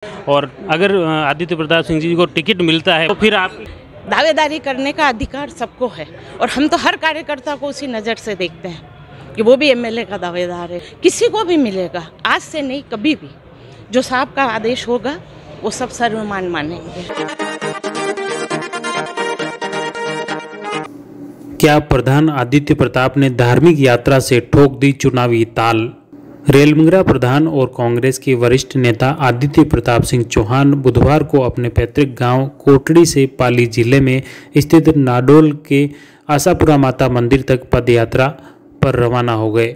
और अगर आदित्य प्रताप सिंह जी को टिकट मिलता है तो फिर आप दावेदारी करने का अधिकार सबको है और हम तो हर कार्यकर्ता को उसी नज़र से देखते हैं कि वो भी एमएलए का दावेदार है। किसी को भी मिलेगा, आज से नहीं कभी भी, जो साहब का आदेश होगा वो सब सर्वमान्य मानेंगे। क्या प्रधान आदित्य प्रताप ने धार्मिक यात्रा से ठोक दी चुनावी ताल? रेलमंगरा प्रधान और कांग्रेस के वरिष्ठ नेता आदित्य प्रताप सिंह चौहान बुधवार को अपने पैतृक गांव कोटड़ी से पाली जिले में स्थित नाडोल के आशापुरा माता मंदिर तक पदयात्रा पर रवाना हो गए।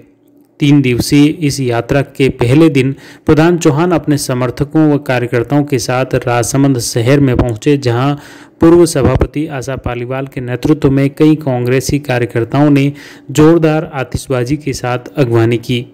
3 दिवसीय इस यात्रा के पहले दिन प्रधान चौहान अपने समर्थकों व कार्यकर्ताओं के साथ राजसमंद शहर में पहुंचे, जहां पूर्व सभापति आशा पालीवाल के नेतृत्व में कई कांग्रेसी कार्यकर्ताओं ने जोरदार आतिशबाजी के साथ अगवानी की।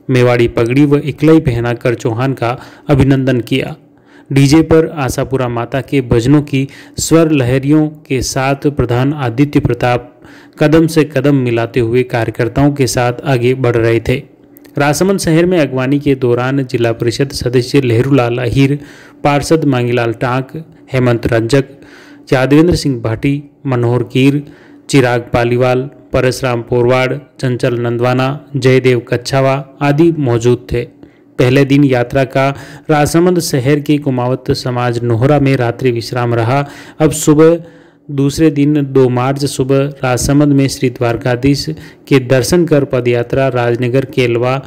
मेवाड़ी पगड़ी व इकलई पहनाकर चौहान का अभिनंदन किया। डीजे पर आशापुरा माता के भजनों की स्वर लहरियों के साथ प्रधान आदित्य प्रताप कदम से कदम मिलाते हुए कार्यकर्ताओं के साथ आगे बढ़ रहे थे। राजसमंद शहर में अगवानी के दौरान जिला परिषद सदस्य लहरूलाल अहीर, पार्षद मांगीलाल टांक, हेमंत रंजक, यादवेंद्र सिंह भाटी, मनोहर कीर, चिराग पालीवाल, परसराम पोरवाड़, चंचल नंदवाना, जयदेव कच्छावा आदि मौजूद थे। पहले दिन यात्रा का राजसमंद शहर के कुमावत समाज नोहरा में रात्रि विश्राम रहा। अब सुबह दूसरे दिन 2 मार्च सुबह राजसमंद में श्री द्वारकाधीश के दर्शन कर पदयात्रा राजनगर केलवा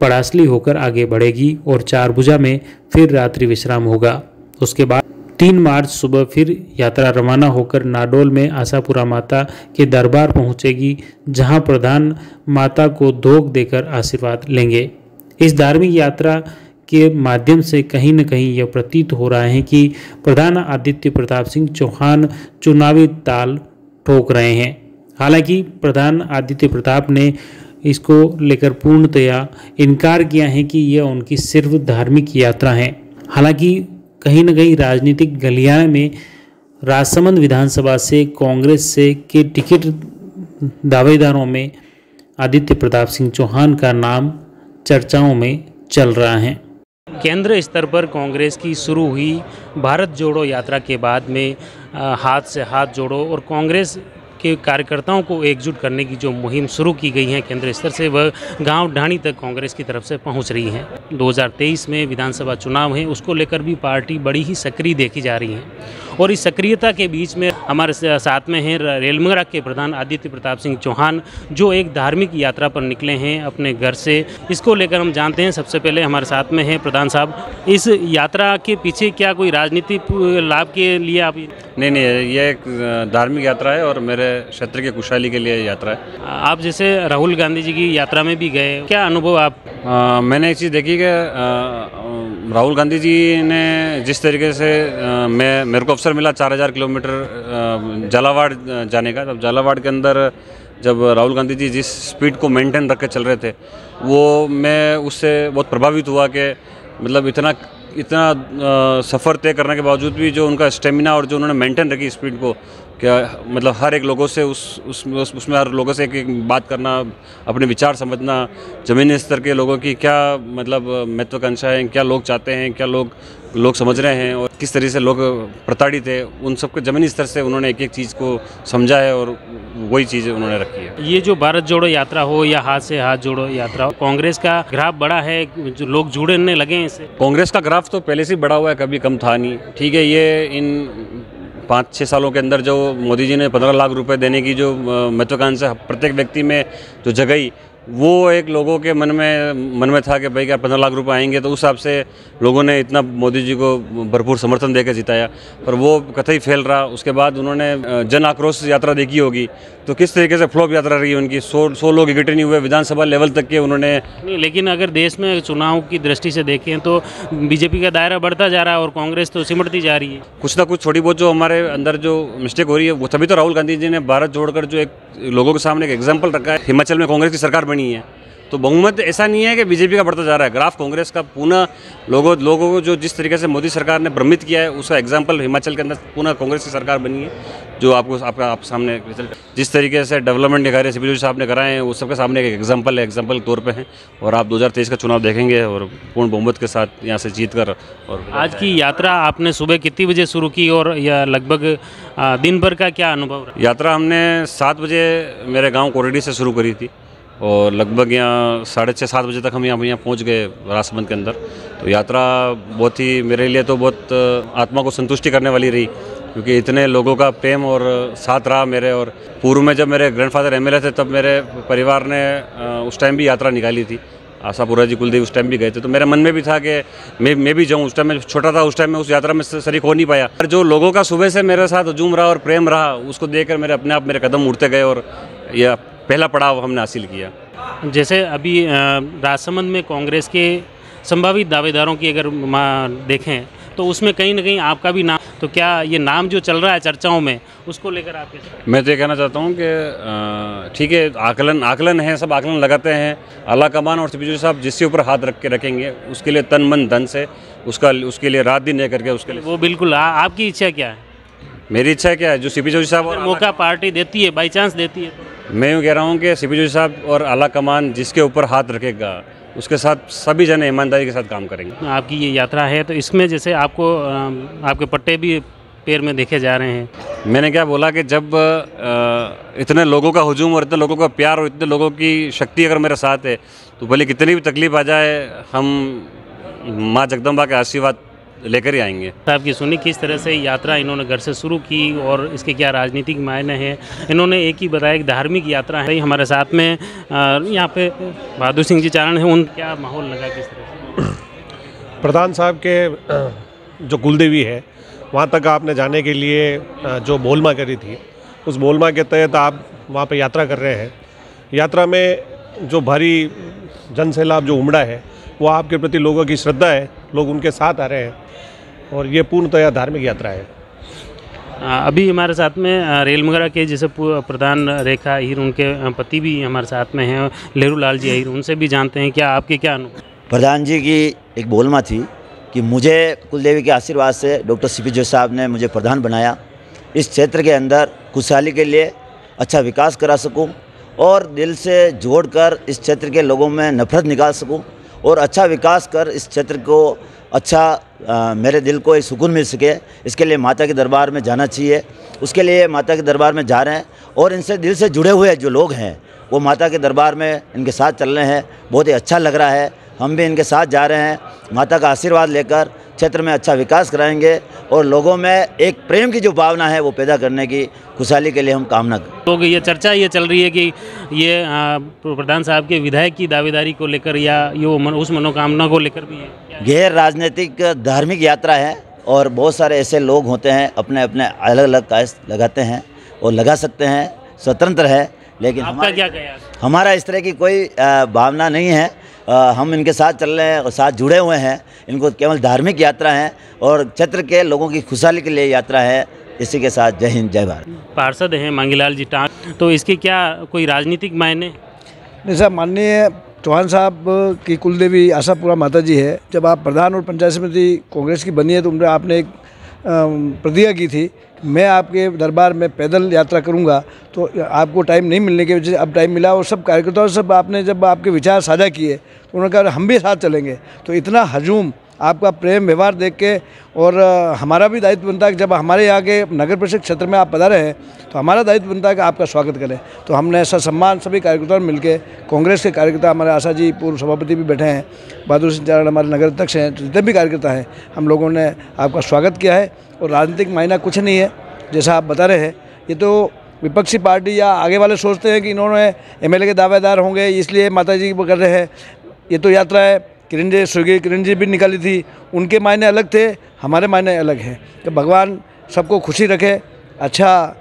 पड़ासली होकर आगे बढ़ेगी और 4 भुजा में फिर रात्रि विश्राम होगा। उसके बाद 3 मार्च सुबह फिर यात्रा रवाना होकर नाडोल में आशापुरा माता के दरबार पहुंचेगी, जहां प्रधान माता को धोख देकर आशीर्वाद लेंगे। इस धार्मिक यात्रा के माध्यम से कहीं न कहीं यह प्रतीत हो रहा है कि प्रधान आदित्य प्रताप सिंह चौहान चुनावी ताल ठोक रहे हैं। हालांकि प्रधान आदित्य प्रताप ने इसको लेकर पूर्णतया इनकार किया है कि यह उनकी सिर्फ धार्मिक यात्रा है। हालांकि कहीं न कहीं राजनीतिक गलियारे में राजसमंद विधानसभा से कांग्रेस से के टिकट दावेदारों में आदित्य प्रताप सिंह चौहान का नाम चर्चाओं में चल रहा है। केंद्र स्तर पर कांग्रेस की शुरू हुई भारत जोड़ो यात्रा के बाद में हाथ से हाथ जोड़ो और कांग्रेस के कार्यकर्ताओं को एकजुट करने की जो मुहिम शुरू की गई है केंद्र स्तर से, वह गांव ढाणी तक कांग्रेस की तरफ से पहुंच रही है। 2023 में विधानसभा चुनाव है, उसको लेकर भी पार्टी बड़ी ही सक्रिय देखी जा रही है। और इस सक्रियता के बीच में हमारे साथ में हैं रेलमंगरा के प्रधान आदित्य प्रताप सिंह चौहान, जो एक धार्मिक यात्रा पर निकले हैं अपने घर से। इसको लेकर हम जानते हैं। सबसे पहले हमारे साथ में हैं प्रधान साहब, इस यात्रा के पीछे क्या कोई राजनीतिक लाभ के लिए आप? नहीं, ये एक धार्मिक यात्रा है और मेरे क्षेत्र की खुशहाली के लिए यात्रा है। आप जैसे राहुल गांधी जी की यात्रा में भी गए, क्या अनुभव आप? मैंने एक चीज़ देखी कि राहुल गांधी जी ने जिस तरीके से मेरे को अवसर मिला 4000 किलोमीटर झालावाड़ जाने का, तब झालावाड़ के अंदर जब राहुल गांधी जी जिस स्पीड को मेंटेन रख के चल रहे थे, वो मैं उससे बहुत प्रभावित हुआ कि मतलब इतना सफ़र तय करने के बावजूद भी जो उनका स्टेमिना और जो उन्होंने मेंटेन रखी स्पीड को, क्या मतलब हर एक लोगों से उसमें हर लोगों से एक बात करना, अपने विचार समझना, ज़मीनी स्तर के लोगों की क्या मतलब महत्वाकांक्षाएँ, क्या लोग चाहते हैं, क्या लोग समझ रहे हैं और किस तरह से लोग प्रताड़ित है, उन सबके ज़मीनी स्तर से उन्होंने एक एक चीज़ को समझा है और वही चीज़ उन्होंने रखी है। ये जो भारत जोड़ो यात्रा हो या हाथ से हाथ जोड़ो यात्रा हो, कांग्रेस का ग्राफ बड़ा है, जो लोग जुड़ने लगे हैं इससे। कांग्रेस का ग्राफ तो पहले से बढ़ा हुआ है, कभी कम था नहीं। ठीक है, ये इन 5-6 सालों के अंदर जो मोदी जी ने 15 लाख रुपए देने की जो महत्वाकांक्षा प्रत्येक व्यक्ति में जो जगाई, वो एक लोगों के मन में था कि भाई क्या 15 लाख रुपए आएंगे, तो उस हिसाब से लोगों ने इतना मोदी जी को भरपूर समर्थन देकर जिताया, पर वो कतई फेल रहा। उसके बाद उन्होंने जन आक्रोश यात्रा देखी होगी, तो किस तरीके से फ्लॉप यात्रा रही उनकी। 100 लोग इकट्ठे नहीं हुए, विधानसभा लेवल तक के उन्होंने नहीं। लेकिन अगर देश में चुनाव की दृष्टि से देखें तो बीजेपी का दायरा बढ़ता जा रहा है और कांग्रेस तो सिमटती जा रही है। कुछ ना कुछ थोड़ी बहुत जो हमारे अंदर जो मिस्टेक हो रही है, वो तभी तो राहुल गांधी जी ने भारत जोड़कर जो एक लोगों के सामने एक एग्जाम्पल रखा है। हिमाचल में कांग्रेस की सरकार बनी है तो बहुमत ऐसा नहीं है कि बीजेपी का बढ़ता जा रहा है, ग्राफ कांग्रेस का पूना लोगों को जो जिस तरीके से मोदी सरकार ने भ्रमित किया है उसका एग्जाम्पल हिमाचल के अंदर पूना कांग्रेस की सरकार बनी है, जो आप सामने रिजल्ट जिस तरीके से डेवलपमेंट के कार्य सीपी जोशी साहब ने कराए हैं वो सबके सामने एक एग्जाम्पल के तौर पे हैं। और आप 2023 का चुनाव देखेंगे और पूर्ण बहुमत के साथ यहाँ से जीत कर। और आज की यात्रा आपने सुबह कितनी बजे शुरू की और या लगभग दिन भर का क्या अनुभव रहा? यात्रा हमने 7 बजे मेरे गांव कोरेडी से शुरू करी थी और लगभग यहाँ 6:30-7 बजे तक हम यहाँ पहुँच गए राजसमंद के अंदर। तो यात्रा बहुत ही मेरे लिए तो बहुत आत्मा को संतुष्टि करने वाली रही, क्योंकि इतने लोगों का प्रेम और साथ रहा मेरे। और पूर्व में जब मेरे ग्रैंडफादर एमएलए थे तब मेरे परिवार ने उस टाइम भी यात्रा निकाली थी, आशापुरा जी कुलदेव उस टाइम भी गए थे। तो मेरे मन में भी था कि मैं भी जाऊँ। उस टाइम मैं छोटा था, उस टाइम में उस यात्रा में शरीक हो नहीं पाया। पर जो लोगों का सुबह से मेरे साथ हजूम रहा और प्रेम रहा, उसको देखकर मेरे अपने आप मेरे कदम उड़ते गए और यह पहला पड़ाव हमने हासिल किया। जैसे अभी राजसमंद में कांग्रेस के संभावित दावेदारों की अगर देखें तो उसमें कहीं ना कहीं आपका भी नाम, तो क्या ये नाम जो चल रहा है चर्चाओं में उसको लेकर आप? मैं तो ये कहना चाहता हूँ कि ठीक है, आकलन है, सब आकलन लगाते हैं। आला कमान और सीपी जोशी साहब जिसके ऊपर हाथ रखेंगे उसके लिए तन मन धन से उसके लिए रात दिन नहीं करके उसके लिए वो बिल्कुल। आपकी इच्छा क्या है? मेरी इच्छा क्या है, जो सीपी जोशी साहब और मौका पार्टी देती है, बाई चांस देती है तो? मैं यूँ कह रहा हूँ कि सीपी जोशी साहब और आला कमान जिसके ऊपर हाथ रखेगा उसके साथ सभी जन ईमानदारी के साथ काम करेंगे। आपकी ये यात्रा है तो इसमें जैसे आपको आपके पट्टे भी पैर में देखे जा रहे हैं। मैंने क्या बोला कि जब इतने लोगों का हुजूम और इतने लोगों का प्यार और इतने लोगों की शक्ति अगर मेरे साथ है तो भले कितनी भी तकलीफ आ जाए हम माँ जगदम्बा के आशीर्वाद लेकर ही आएंगे। साहब की सुनी किस तरह से यात्रा इन्होंने घर से शुरू की और इसके क्या राजनीतिक मायने हैं। इन्होंने एक ही बताया कि धार्मिक यात्रा है। हमारे साथ में यहाँ पे बहादुर सिंह जी चारण हैं, उन क्या माहौल लगा किस तरह से? प्रधान साहब के जो कुलदेवी है वहाँ तक आपने जाने के लिए जो बोलमा करी थी, उस बोलमा के तहत आप वहाँ पे यात्रा कर रहे हैं। यात्रा में जो भारी जनसैलाब जो उमड़ा है वो आपके प्रति लोगों की श्रद्धा है, लोग उनके साथ आ रहे हैं और ये पूर्णतया धार्मिक यात्रा है। अभी हमारे साथ में रेलमगरा के जैसे प्रधान रेखा अहीर, उनके पति भी हमारे साथ में हैं, लहरू लाल जी अहीर, उनसे भी जानते हैं क्या आपके क्या अनुभव? प्रधान जी की एक बोलमा थी कि मुझे कुलदेवी के आशीर्वाद से डॉक्टर सीपी जोशी साहब ने मुझे प्रधान बनाया, इस क्षेत्र के अंदर खुशहाली के लिए अच्छा विकास करा सकूं और दिल से जोड़कर इस क्षेत्र के लोगों में नफरत निकाल सकूं और अच्छा विकास कर इस क्षेत्र को अच्छा मेरे दिल को एक सुकून मिल सके। इसके लिए माता के दरबार में जाना चाहिए, उसके लिए माता के दरबार में जा रहे हैं और इनसे दिल से जुड़े हुए जो लोग हैं वो माता के दरबार में इनके साथ चल रहे हैं। बहुत ही अच्छा लग रहा है, हम भी इनके साथ जा रहे हैं। माता का आशीर्वाद लेकर क्षेत्र में अच्छा विकास कराएंगे और लोगों में एक प्रेम की जो भावना है वो पैदा करने की खुशहाली के लिए हम कामना करें। तो ये चर्चा ये चल रही है कि ये प्रधान साहब के विधायक की दावेदारी को लेकर या ये उस मनोकामना को लेकर भी है। गैर राजनीतिक धार्मिक यात्रा है और बहुत सारे ऐसे लोग होते हैं अपने अपने अलग अलग कायस लगाते हैं और लगा सकते हैं, स्वतंत्र है। लेकिन हमारा इस तरह की कोई भावना नहीं है। हम इनके साथ चल रहे हैं और साथ जुड़े हुए हैं। इनको केवल धार्मिक यात्रा है और क्षेत्र के लोगों की खुशहाली के लिए यात्रा है। इसी के साथ जय हिंद जय भारत। पार्षद हैं मांगीलाल जी टांग, तो इसके क्या कोई राजनीतिक मायने? नहीं साहब, माननीय चौहान साहब की कुलदेवी आशापुरा माता जी है। जब आप प्रधान और पंचायत समिति कांग्रेस की बनी है तो आपने एक प्रतिज्ञा की थी मैं आपके दरबार में पैदल यात्रा करूंगा, तो आपको टाइम नहीं मिलने की वजह से अब टाइम मिला और सब कार्यकर्ताओं सब आपने जब आपके विचार साझा किए तो उन्होंने कहा हम भी साथ चलेंगे। तो इतना हजूम आपका प्रेम व्यवहार देख के और हमारा भी दायित्व बनता है कि जब हमारे यहाँ के नगर परिषद क्षेत्र में आप पधारे हैं तो हमारा दायित्व बनता है कि आपका स्वागत करें। तो हमने ऐसा सम्मान सभी कार्यकर्ताओं ने मिलकर, कांग्रेस के कार्यकर्ता हमारे आशा जी पूर्व सभापति भी बैठे हैं, बहादुर सिंह चारण हमारे नगर अध्यक्ष हैं, जितने भी कार्यकर्ता हैं हम लोगों ने आपका स्वागत किया है। और राजनीतिक मायना कुछ नहीं है, जैसा आप बता रहे हैं। ये तो विपक्षी पार्टी या आगे वाले सोचते हैं कि इन्होंने एमएलए के दावेदार होंगे इसलिए माता जी वो कर रहे हैं। ये तो यात्रा है, स्वर्गीय किरण जी भी निकाली थी, उनके मायने अलग थे, हमारे मायने अलग हैं। कि भगवान सबको खुशी रखे, अच्छा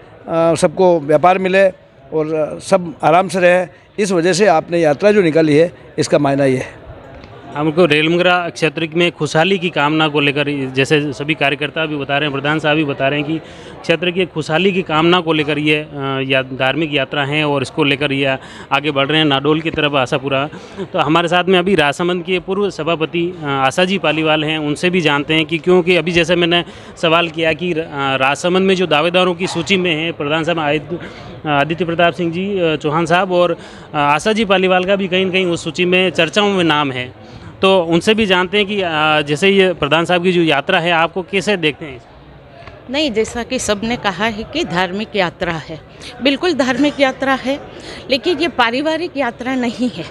सबको व्यापार मिले और सब आराम से रहे। इस वजह से आपने यात्रा जो निकाली है इसका मायना ये है। हमको रेलमगरा क्षेत्र में खुशहाली की कामना को लेकर, जैसे सभी कार्यकर्ता भी बता रहे हैं, प्रधान साहब भी बता रहे हैं कि क्षेत्र की खुशहाली की कामना को लेकर ये धार्मिक यात्रा है और इसको लेकर ये आगे बढ़ रहे हैं नाडोल की तरफ, आशापुरा। तो हमारे साथ में अभी राजसमंद के पूर्व सभापति आशा जी पालीवाल हैं, उनसे भी जानते हैं कि क्योंकि अभी जैसे मैंने सवाल किया कि राजसमंद में जो दावेदारों की सूची में है प्रधान साहब आदित्य प्रताप सिंह जी चौहान साहब और आशा जी पालीवाल का भी कहीं न कहीं उस सूची में चर्चाओं में नाम है, तो उनसे भी जानते हैं कि जैसे ये प्रधान साहब की जो यात्रा है आपको कैसे देखते हैं? नहीं, जैसा कि सबने कहा है कि धार्मिक यात्रा है, बिल्कुल धार्मिक यात्रा है, लेकिन ये पारिवारिक यात्रा नहीं है,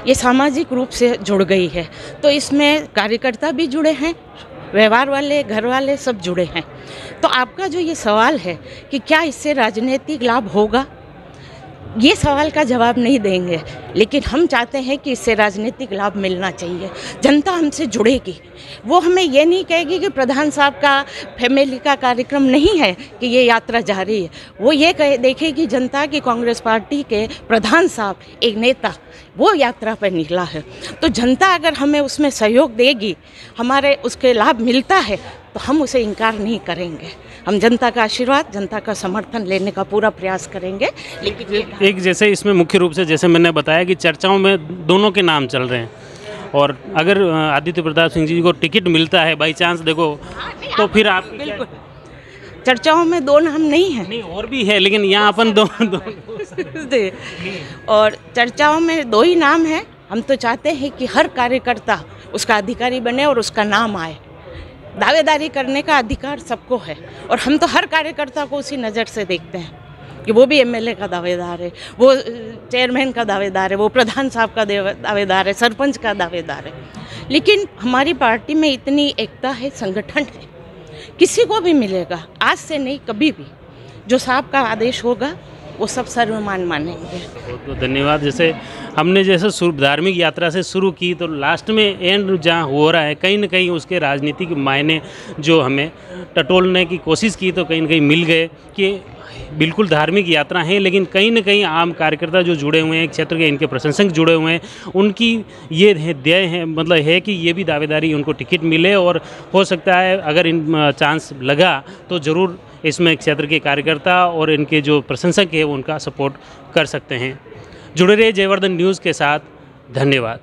ये सामाजिक रूप से जुड़ गई है। तो इसमें कार्यकर्ता भी जुड़े हैं, व्यवहार वाले, घर वाले सब जुड़े हैं। तो आपका जो ये सवाल है कि क्या इससे राजनीतिक लाभ होगा, ये सवाल का जवाब नहीं देंगे, लेकिन हम चाहते हैं कि इससे राजनीतिक लाभ मिलना चाहिए। जनता हमसे जुड़ेगी, वो हमें ये नहीं कहेगी कि प्रधान साहब का फैमिली का कार्यक्रम नहीं है कि ये यात्रा जा रही है, वो ये देखेगी जनता की कांग्रेस पार्टी के प्रधान साहब एक नेता वो यात्रा पर निकला है। तो जनता अगर हमें उसमें सहयोग देगी, हमारे उसके लाभ मिलता है, तो हम उसे इनकार नहीं करेंगे। हम जनता का आशीर्वाद, जनता का समर्थन लेने का पूरा प्रयास करेंगे। लेकिन एक जैसे इसमें मुख्य रूप से जैसे मैंने बताया कि चर्चाओं में दोनों के नाम चल रहे हैं, और अगर आदित्य प्रताप सिंह जी को टिकट मिलता है बाई चांस, देखो तो फिर आप बिल्कुल चर्चाओं में दो नाम नहीं है, नहीं और भी है, लेकिन यहाँ अपन दो और चर्चाओं में दो ही नाम है। हम तो चाहते हैं कि हर कार्यकर्ता उसका अधिकारी बने और उसका नाम आए। दावेदारी करने का अधिकार सबको है, और हम तो हर कार्यकर्ता को उसी नज़र से देखते हैं कि वो भी एमएलए का दावेदार है, वो चेयरमैन का दावेदार है, वो प्रधान साहब का दावेदार है, सरपंच का दावेदार है। लेकिन हमारी पार्टी में इतनी एकता है, संगठन है, किसी को भी मिलेगा, आज से नहीं कभी भी जो साहब का आदेश होगा वो सब सर्वमान मानेंगे। तो धन्यवाद। जैसे हमने जैसे धार्मिक यात्रा से शुरू की, तो लास्ट में एंड जहाँ हो रहा है, कहीं न कहीं उसके राजनीतिक मायने जो हमें टटोलने की कोशिश की, तो कहीं न कहीं मिल गए कि बिल्कुल धार्मिक यात्रा है, लेकिन कहीं न कहीं आम कार्यकर्ता जो जुड़े हुए हैं क्षेत्र के, इनके प्रशंसक जुड़े हुए हैं, उनकी ये ध्येय है, मतलब है कि ये भी दावेदारी उनको टिकट मिले, और हो सकता है अगर इन चांस लगा तो ज़रूर इसमें क्षेत्र के कार्यकर्ता और इनके जो प्रशंसक है वो उनका सपोर्ट कर सकते हैं। जुड़े रहिए जयवर्धन न्यूज़ के साथ। धन्यवाद।